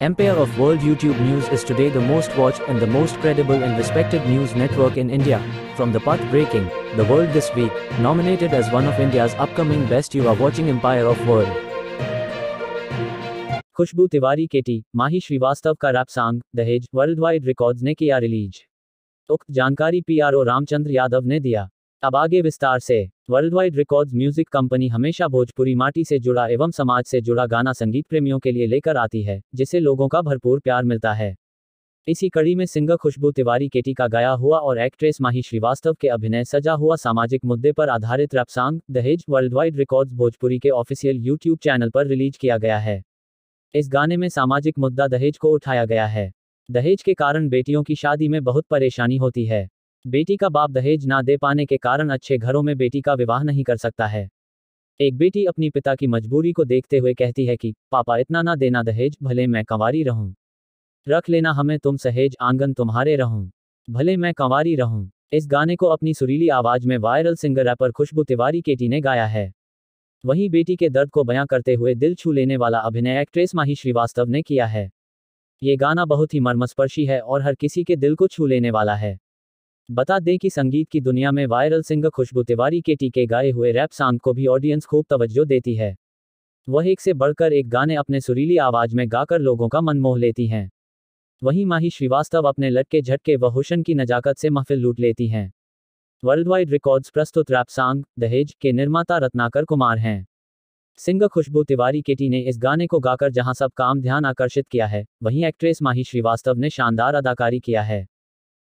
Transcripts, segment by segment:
Empire of World YouTube News is today the most watched and the most credible and respected news network in India. From the path-breaking, The World This Week, nominated as one of India's upcoming best, you are watching Empire of World. खुशबू तिवारी केटी, माही श्रीवास्तव का rap song दहेज worldwide records ने किया release. उक्त जानकारी PRO Ramchandra Yadav ने दिया। अब आगे विस्तार से। वर्ल्डवाइड रिकॉर्ड्स म्यूजिक कंपनी हमेशा भोजपुरी माटी से जुड़ा एवं समाज से जुड़ा गाना संगीत प्रेमियों के लिए लेकर आती है, जिसे लोगों का भरपूर प्यार मिलता है। इसी कड़ी में सिंगर खुशबू तिवारी केटी का गाया हुआ और एक्ट्रेस माही श्रीवास्तव के अभिनय सजा हुआ सामाजिक मुद्दे पर आधारित रैप सॉन्ग दहेज वर्ल्डवाइड रिकॉर्ड्स भोजपुरी के ऑफिशियल यूट्यूब चैनल पर रिलीज किया गया है। इस गाने में सामाजिक मुद्दा दहेज को उठाया गया है। दहेज के कारण बेटियों की शादी में बहुत परेशानी होती है। बेटी का बाप दहेज ना दे पाने के कारण अच्छे घरों में बेटी का विवाह नहीं कर सकता है। एक बेटी अपनी पिता की मजबूरी को देखते हुए कहती है कि पापा इतना ना देना दहेज, भले मैं कंवारी रहूं। रख लेना हमें तुम सहेज, आंगन तुम्हारे रहूं, भले मैं कंवारी रहूं। इस गाने को अपनी सुरीली आवाज में वायरल सिंगर रैपर खुशबू तिवारी केटी ने गाया है। वहीं बेटी के दर्द को बयां करते हुए दिल छू लेने वाला अभिनय एक्ट्रेस माही श्रीवास्तव ने किया है। ये गाना बहुत ही मर्मस्पर्शी है और हर किसी के दिल को छू लेने वाला है। बता दें कि संगीत की दुनिया में वायरल सिंगर खुशबू तिवारी केटी के गाए हुए रैप सॉन्ग को भी ऑडियंस खूब तवज्जो देती है। वह एक से बढ़कर एक गाने अपने सुरीली आवाज में गाकर लोगों का मन मोह लेती हैं। वहीं माही श्रीवास्तव अपने लटके झटके व हुस्न की नजाकत से महफिल लूट लेती हैं। वर्ल्डवाइड रिकॉर्ड्स प्रस्तुत रैप सॉन्ग दहेज के निर्माता रत्नाकर कुमार हैं। सिंगर खुशबू तिवारी केटी ने इस गाने को गाकर जहां सब काम ध्यान आकर्षित किया है, वहीं एक्ट्रेस माही श्रीवास्तव ने शानदार अदाकारी किया है।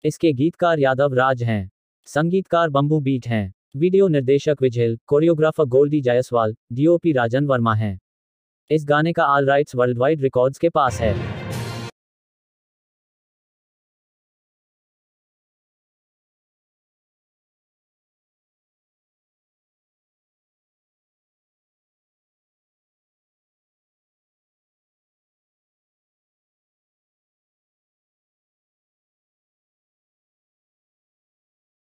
इसके गीतकार यादव राज हैं, संगीतकार बम्बू बीट हैं, वीडियो निर्देशक विजिल, कोरियोग्राफर गोल्डी जायसवाल, डीओपी राजन वर्मा हैं। इस गाने का ऑल राइट्स वर्ल्डवाइड रिकॉर्ड्स के पास है।